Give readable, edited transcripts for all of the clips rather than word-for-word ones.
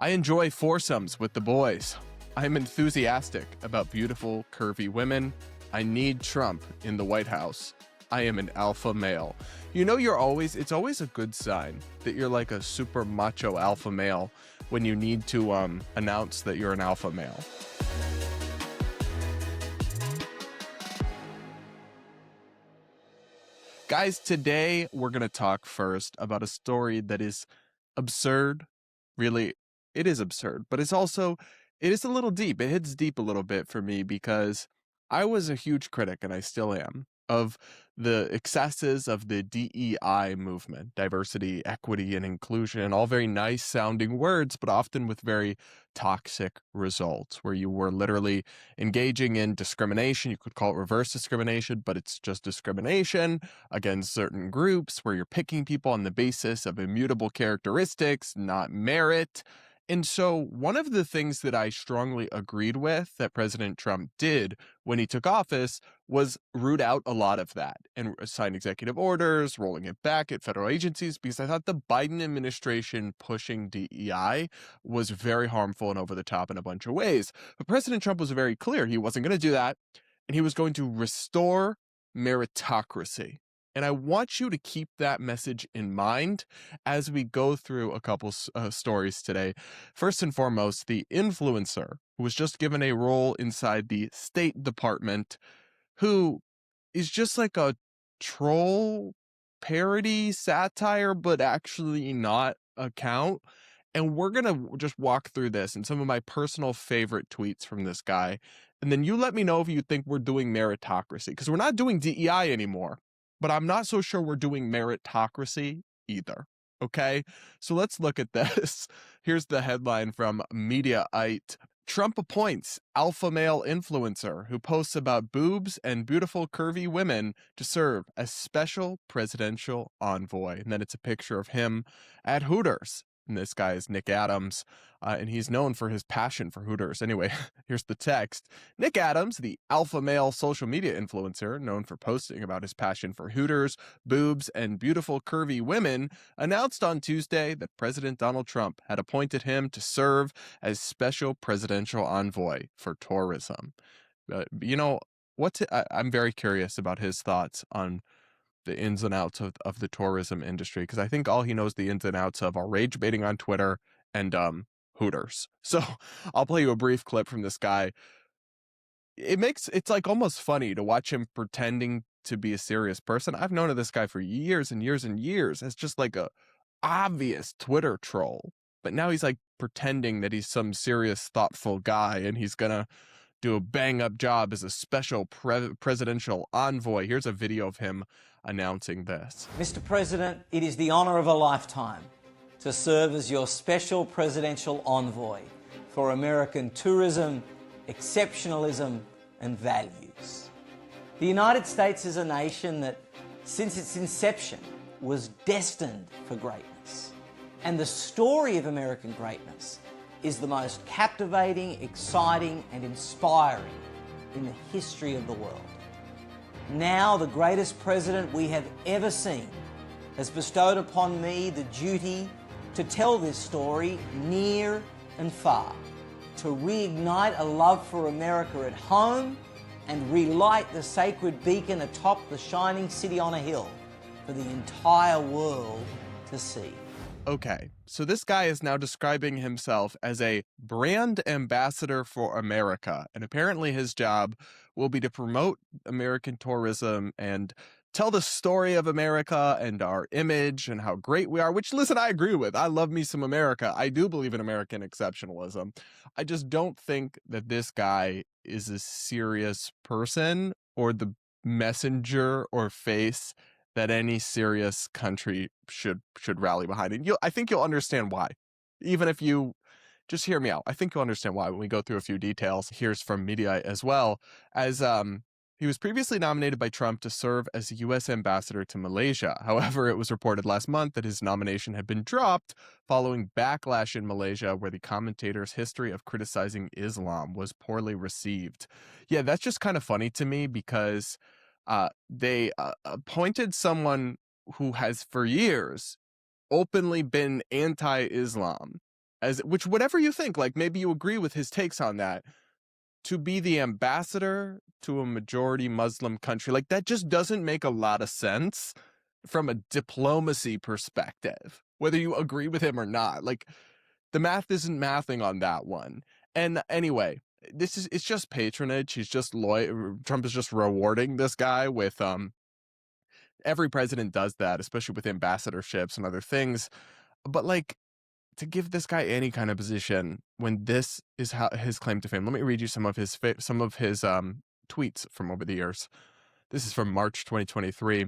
I enjoy foursomes with the boys. I'm enthusiastic about beautiful, curvy women. I need Trump in the White House. I am an alpha male. You know, it's always a good sign that you're like a super macho alpha male when you need to announce that you're an alpha male. Guys, today we're going to talk first about a story that is absurd. Really, it is absurd, but it is a little deep. It hits deep a little bit for me because I was a huge critic, and I still am, of the excesses of the DEI movement, diversity, equity, and inclusion, all very nice sounding words, but often with very toxic results, where you were literally engaging in discrimination. You could call it reverse discrimination, but it's just discrimination against certain groups, where you're picking people on the basis of immutable characteristics, not merit. And so one of the things that I strongly agreed with that President Trump did when he took office was root out a lot of that and sign executive orders, rolling it back at federal agencies, because I thought the Biden administration pushing DEI was very harmful and over the top in a bunch of ways. But President Trump was very clear he wasn't going to do that, and he was going to restore meritocracy. And I want you to keep that message in mind as we go through a couple stories today. First and foremost, the influencer who was just given a role inside the State Department, who is just like a troll parody satire, but actually not account. And we're going to just walk through this and some of my personal favorite tweets from this guy. And then you let me know if you think we're doing meritocracy, because we're not doing DEI anymore. But I'm not so sure we're doing meritocracy either. Okay, so let's look at this. Here's the headline from Mediaite. Trump appoints alpha male influencer who posts about boobs and beautiful curvy women to serve as special presidential envoy. And then it's a picture of him at Hooters. And this guy is Nick Adams, and he's known for his passion for Hooters. Anyway, here's the text. Nick Adams, the alpha male social media influencer known for posting about his passion for Hooters, boobs, and beautiful curvy women, announced on Tuesday that President Donald Trump had appointed him to serve as special presidential envoy for tourism. I'm very curious about his thoughts on the ins and outs of the tourism industry, because I think all he knows the ins and outs of are rage baiting on Twitter and Hooters. So I'll play you a brief clip from this guy. It's like almost funny to watch him pretending to be a serious person. I've known of this guy for years and years and years as just like a obvious Twitter troll, but now he's like pretending that he's some serious, thoughtful guy, and he's gonna do a bang-up job as a special presidential envoy. Here's a video of him announcing this. Mr. President, it is the honor of a lifetime to serve as your special presidential envoy for American tourism, exceptionalism, and values. The United States is a nation that, since its inception, was destined for greatness. And the story of American greatness is the most captivating, exciting, and inspiring in the history of the world. Now, the greatest president we have ever seen has bestowed upon me the duty to tell this story near and far, to reignite a love for America at home and relight the sacred beacon atop the shining city on a hill for the entire world to see. Okay, so this guy is now describing himself as a brand ambassador for America, and apparently his job will be to promote American tourism and tell the story of America and our image and how great we are, which, listen, I agree with. I love me some America. I do believe in American exceptionalism. I just don't think that this guy is a serious person or the messenger or face that any serious country should rally behind. And I think you'll understand why. Even if you just hear me out, I think you'll understand why when we go through a few details. Here's from Mediaite as well, as he was previously nominated by Trump to serve as a U.S. ambassador to Malaysia. However, it was reported last month that his nomination had been dropped following backlash in Malaysia, where the commentator's history of criticizing Islam was poorly received. Yeah, that's just kind of funny to me, because they appointed someone who has for years openly been anti-Islam which whatever you think, like maybe you agree with his takes on that, to be the ambassador to a majority Muslim country, like that just doesn't make a lot of sense from a diplomacy perspective, whether you agree with him or not. Like the math isn't mathing on that one. And anyway, it's just patronage. He's just loyal. Trump is just rewarding this guy with every president does that, especially with ambassadorships and other things. But like, to give this guy any kind of position when this is how his claim to fame. Let me read you some of his tweets from over the years. This is from March 2023.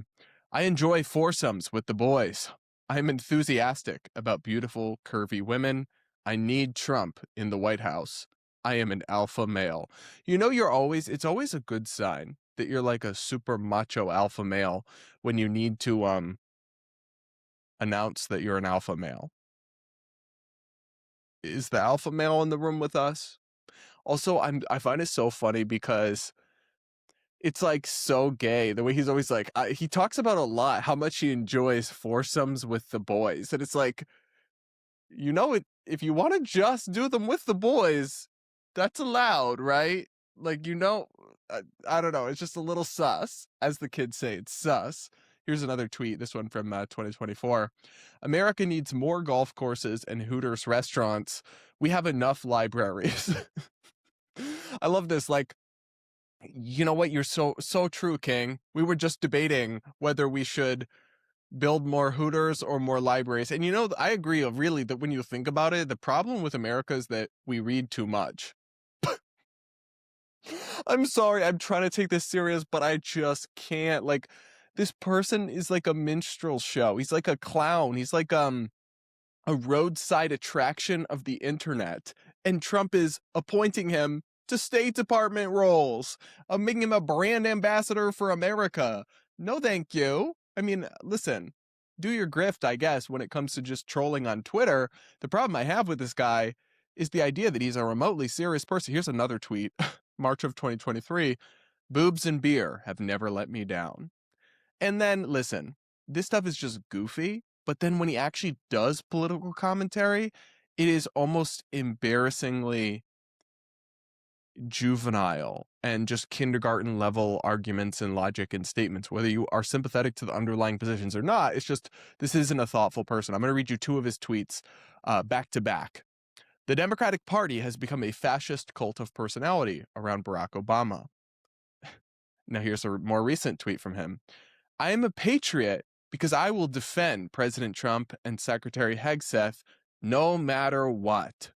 I enjoy foursomes with the boys. I'm enthusiastic about beautiful, curvy women. I need Trump in the White House. I am an alpha male. You know, it's always a good sign that you're like a super macho alpha male when you need to announce that you're an alpha male. Is the alpha male in the room with us? Also, I find it so funny because it's like so gay the way he's always like he talks about a lot how much he enjoys foursomes with the boys, and it's like, you know, it if you want to just do them with the boys, that's allowed, right? Like, you know, I don't know, it's just a little sus, as the kids say. It's sus. Here's another tweet, this one from 2024. America needs more golf courses and Hooters restaurants. We have enough libraries. I love this. Like, you know what? You're so true, King. We were just debating whether we should build more Hooters or more libraries. And you know, I agree, really, that when you think about it, the problem with America is that we read too much. I'm sorry, I'm trying to take this serious, but I just can't. Like, this person is like a minstrel show. He's like a clown. He's like a roadside attraction of the internet. And Trump is appointing him to State Department roles, making him a brand ambassador for America. No, thank you. I mean, listen, do your grift, I guess, when it comes to just trolling on Twitter. The problem I have with this guy is the idea that he's a remotely serious person. Here's another tweet, March of 2023. Boobs and beer have never let me down. And then, listen, this stuff is just goofy, but then when he actually does political commentary, it is almost embarrassingly juvenile and just kindergarten level arguments and logic and statements, whether you are sympathetic to the underlying positions or not. It's just, this isn't a thoughtful person. I'm going to read you two of his tweets back to back. The Democratic Party has become a fascist cult of personality around Barack Obama. Now here's a more recent tweet from him. I am a patriot because I will defend President Trump and Secretary Hegseth no matter what.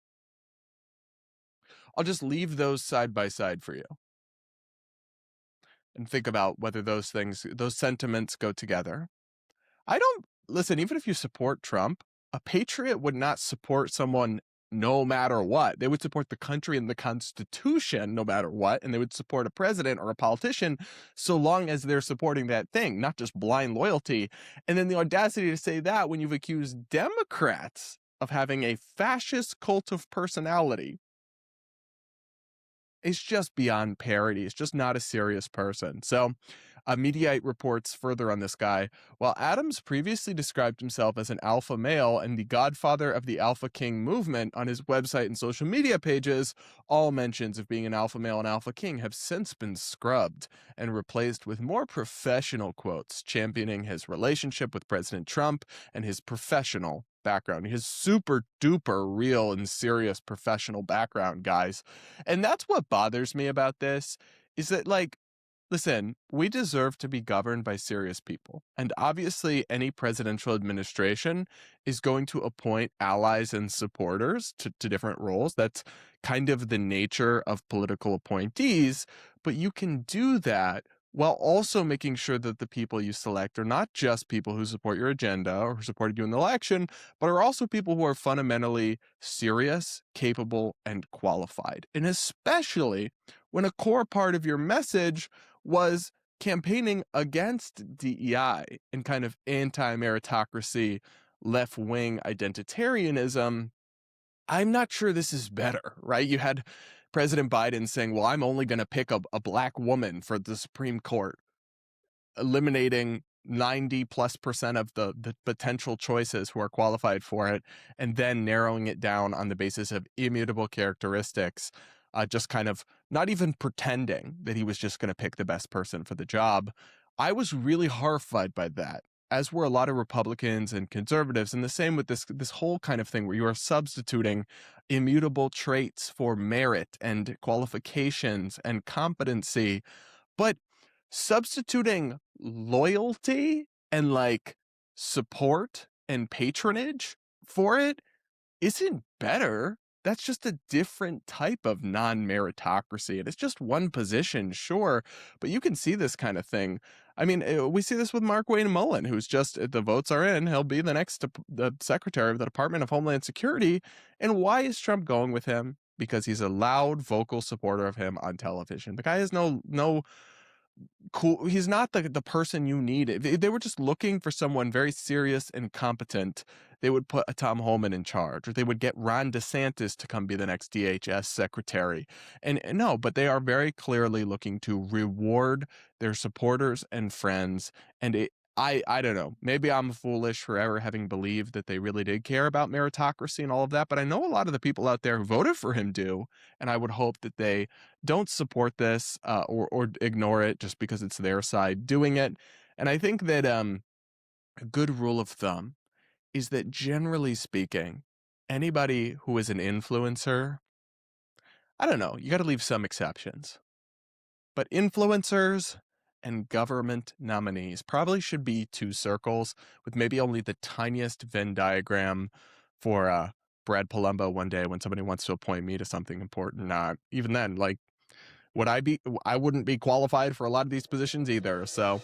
I'll just leave those side by side for you and think about whether those sentiments go together. Listen, even if you support Trump, a patriot would not support someone no matter what. They would support the country and the Constitution no matter what, and they would support a president or a politician so long as they're supporting that thing, not just blind loyalty. And then the audacity to say that when you've accused Democrats of having a fascist cult of personality. It's just beyond parody. It's just not a serious person. So, Mediaite reports further on this guy. While Adams previously described himself as an alpha male and the godfather of the Alpha King movement on his website and social media pages, all mentions of being an alpha male and alpha king have since been scrubbed and replaced with more professional quotes championing his relationship with President Trump and his professional background, his super duper real and serious professional background, guys. And that's what bothers me about this, is that, like, listen, we deserve to be governed by serious people. And obviously, any presidential administration is going to appoint allies and supporters to different roles. That's kind of the nature of political appointees. But you can do that while also making sure that the people you select are not just people who support your agenda or who supported you in the election, but are also people who are fundamentally serious, capable, and qualified. And especially when a core part of your message was campaigning against DEI and kind of anti-meritocracy, left-wing identitarianism. I'm not sure this is better, right? You had President Biden saying, well, I'm only going to pick a black woman for the Supreme Court, eliminating 90+% of the potential choices who are qualified for it, and then narrowing it down on the basis of immutable characteristics, just kind of not even pretending that he was just going to pick the best person for the job. I was really horrified by that, as were a lot of Republicans and conservatives, and the same with this whole kind of thing where you are substituting immutable traits for merit and qualifications and competency, but substituting loyalty and like support and patronage for it isn't better. That's just a different type of non-meritocracy. And it's just one position, sure, but you can see this kind of thing. I mean, we see this with Mark Wayne Mullen, who's just, the votes are in, he'll be the next the Secretary of the Department of Homeland Security. And why is Trump going with him? Because he's a loud, vocal supporter of him on television. The guy has no cool. He's not the person you need. If they were just looking for someone very serious and competent, they would put a Tom Homan in charge, or they would get Ron DeSantis to come be the next DHS secretary. And no, but they are very clearly looking to reward their supporters and friends. And I don't know. Maybe I'm foolish for ever having believed that they really did care about meritocracy and all of that, but I know a lot of the people out there who voted for him do, and I would hope that they don't support this or ignore it just because it's their side doing it. And I think that a good rule of thumb is that generally speaking, anybody who is an influencer, I don't know, you got to leave some exceptions, but influencers and government nominees probably should be two circles with maybe only the tiniest Venn diagram for Brad Polumbo one day when somebody wants to appoint me to something important. Not even then, like, I wouldn't be qualified for a lot of these positions either. So